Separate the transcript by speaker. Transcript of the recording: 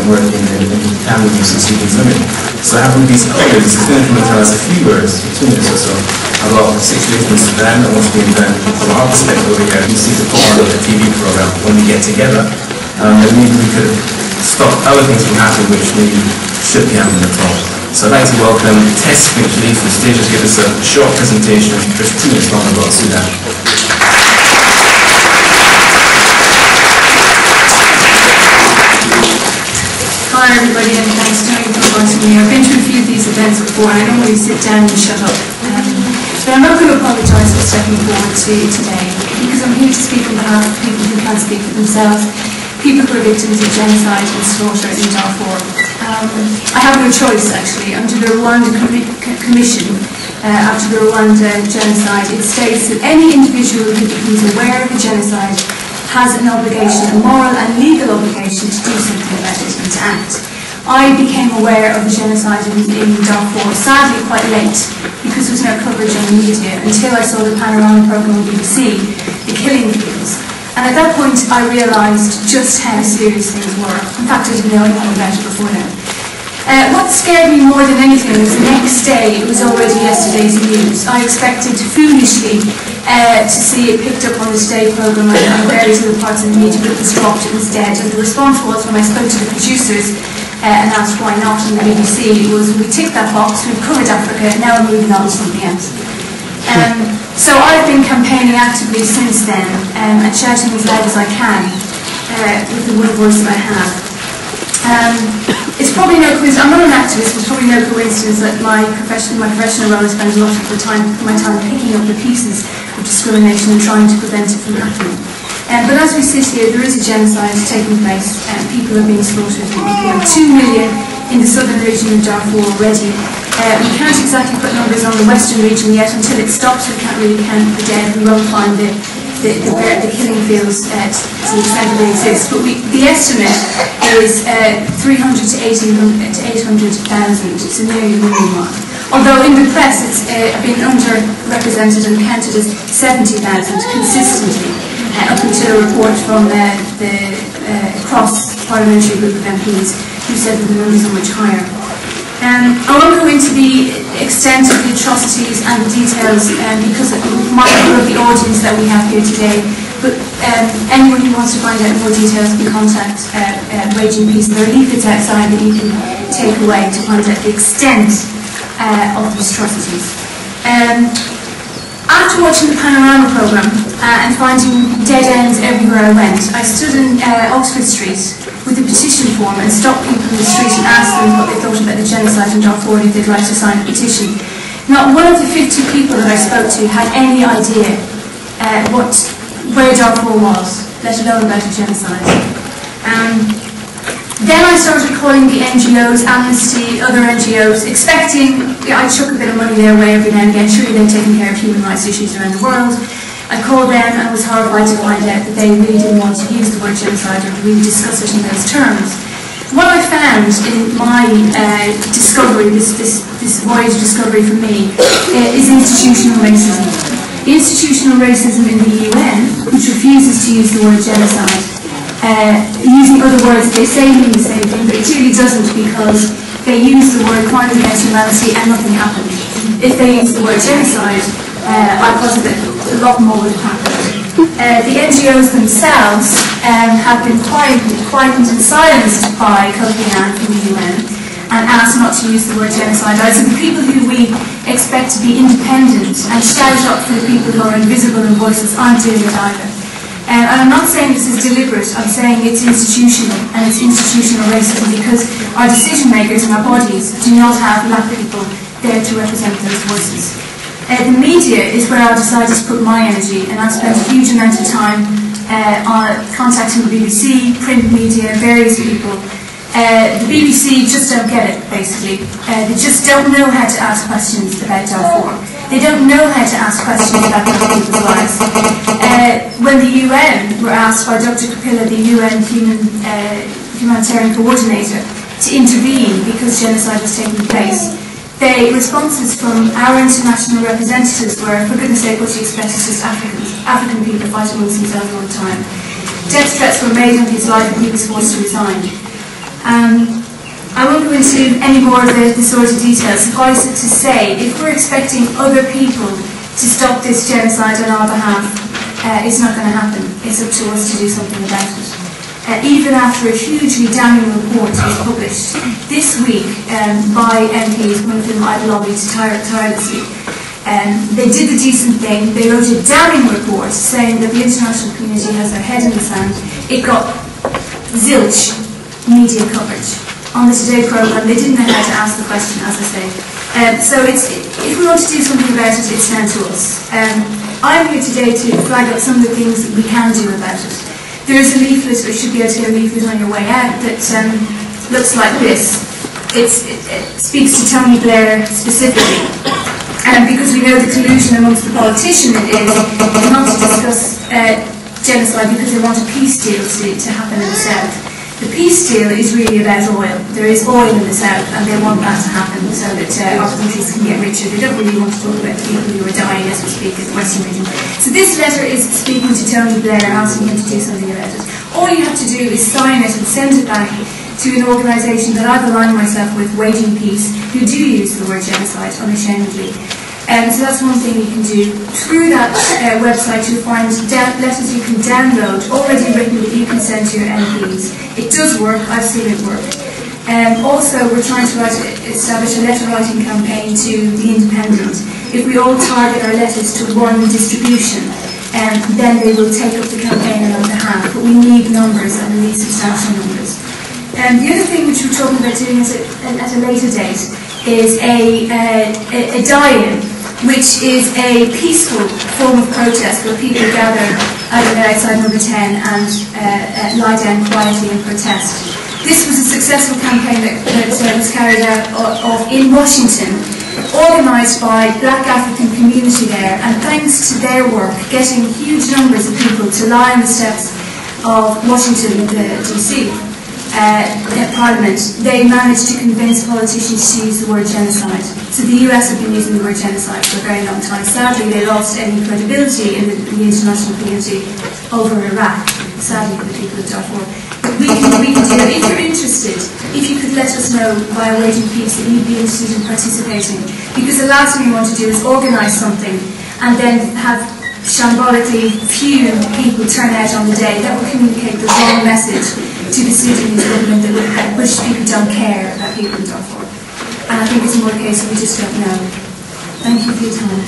Speaker 1: working in families of Sudanese women. So I have one of these colleagues who's going to come and tell us a few words, 2 minutes or so, about the situation in Sudan and what's being done from our perspective over here. We seem to put on a TV program when we get together. And maybe we could stop other things from happening which maybe should be happening at all. So I'd like to welcome Tess, Finch to the stage to give us a short presentation, just 2 minutes long, about Sudan.
Speaker 2: Hi everybody, and thanks Tony for inviting me. I've been to a few of these events before and I don't really sit down and shut up. But I'm not going to apologise for stepping forward to you today, because I'm here to speak on behalf of people who can't speak for themselves, people who are victims of genocide and slaughter in Darfur. I have no choice actually. Under the Rwanda Commission, after the Rwanda genocide, it states that any individual who becomes aware of the genocide has an obligation, a moral and legal obligation to do something about it and to act. I became aware of the genocide in Darfur, sadly quite late, because there was no coverage on the media, until I saw the panorama programme on BBC, The Killing Fields. And at that point I realised just how serious things were. In fact, I didn't know anything about it before then. What scared me more than anything was the next day it was already yesterday's news. I expected foolishly to see it picked up on the State programme and various other parts of the media, but it was dropped, it was dead. And the response was, when I spoke to the producers and asked why not on the BBC, was, we ticked that box, we've covered Africa, now we're moving on to something else. So I've been campaigning actively since then and shouting as loud as I can with the one voice that I have. It's probably no coincidence, I'm not an activist, but it's probably no coincidence that my professional role, I spend a lot of my time picking up the pieces of discrimination and trying to prevent it from happening. But as we sit here, there is a genocide taking place, and people are being slaughtered. 2 million in the southern region of Darfur already. We can't exactly put numbers on the western region yet. Until it stops, we can't really count the dead. We won't find the killing fields to the extent that they exist. But the estimate is 300 to 800,000. It's a nearly a million mark. Although in the press it's been underrepresented and counted as 70,000 consistently, up until a report from the cross-parliamentary group of MPs who said that the numbers are much higher. I won't go into the extent of the atrocities and the details because of the mindful of the audience that we have here today, but anyone who wants to find out more details can contact Raging Peace. There are leaflets outside that you can take away to find out the extent of the atrocities. After watching the panorama programme and finding dead ends everywhere I went, I stood in Oxford Street with a petition form and stopped people in the street and asked them what they thought about the genocide in Darfur and if they'd like to sign a petition. Not one of the 50 people that I spoke to had any idea where Darfur was, let alone about the genocide. Then I started calling the NGOs, Amnesty, other NGOs, expecting I'd chuck a bit of money their way every now and again. Surely they're taking care of human rights issues around the world. I called them and was horrified to find out that they really didn't want to use the word genocide or really discuss it in those terms. What I found in my discovery, this voyage of discovery for me, is institutional racism. Institutional racism in the UN, which refuses to use the word genocide. Using other words that they say mean the same thing, but it really doesn't, because they use the word crimes against humanity and nothing happened. If they use the word genocide, I posit that a lot more would have happened. The NGOs themselves have been quietened and silenced by Kofi Annan from the UN and asked not to use the word genocide. So the people who we expect to be independent and shout up for the people who are invisible and voiceless aren't doing it either. And I'm not saying this is deliberate, I'm saying it's institutional, and it's institutional racism because our decision makers and our bodies do not have black people there to represent those voices. The media is where I decided to put my energy, and I spent a huge amount of time on contacting the BBC, print media, various people. The BBC just don't get it, basically. They just don't know how to ask questions about Darfur. They don't know how to ask questions about black people's lives. When the UN were asked by Dr. Kapila, the UN humanitarian coordinator, to intervene because genocide was taking place, the responses from our international representatives were, for goodness sake, what do you expect, it's just African people fighting amongst themselves all the time. Death threats were made on his life and he was forced to resign. I won't go into any more of the sort of details. Suffice it to say, if we're expecting other people to stop this genocide on our behalf, it's not going to happen. It's up to us to do something about it. Even after a hugely damning report was published this week by MPs, one of whom I've lobbied tirelessly, they did the decent thing. They wrote a damning report saying that the international community has their head in the sand. It got zilch media coverage. On the Today programme, they didn't know how to ask the question, as I say. So if we want to do something about it, it's down to us. I'm here today to flag up some of the things that we can do about it. There is a leaflet, or you should be able to get a leaflet on your way out, that looks like this. It speaks to Tony Blair specifically. Because we know the collusion amongst the politicians is they want to discuss genocide because they want a peace deal to happen in the South. The peace deal is really about oil. There is oil in the South and they want that to happen so that our countries can get richer. They don't really want to talk about the people who are dying as we speak in the Western region. So this letter is speaking to Tony Blair and asking him to do something about it. All you have to do is sign it and send it back to an organisation that I've aligned myself with, Waging Peace, who do use the word genocide unashamedly. So that's one thing you can do. Through that website you'll find letters you can download, already written, that you can send to your MPs. It does work, I've seen it work. Also we're trying to establish a letter writing campaign to The Independent. If we all target our letters to one distribution, then they will take up the campaign on our behalf. But we need numbers, and we need substantial numbers. The other thing which we're talking about doing at a later date is a die-in, which is a peaceful form of protest where people gather outside number 10 and lie down quietly and protest. This was a successful campaign that was carried out in Washington, organised by Black African community there, and thanks to their work, getting huge numbers of people to lie on the steps of Washington DC. Parliament, they managed to convince politicians to use the word genocide. So the US have been using the word genocide for a very long time. Sadly, they lost any credibility in the international community over Iraq, sadly for the people of Darfur. But we can do it. If you're interested, if you could let us know via Waging Peace that you'd be interested in participating. Because the last thing we want to do is organise something and then have shambolically few people turn out on the day. That will communicate the wrong message to the Sudanese government that which people don't care about people in Darfur. And I think it's more a case that we just don't know. Thank you for your time.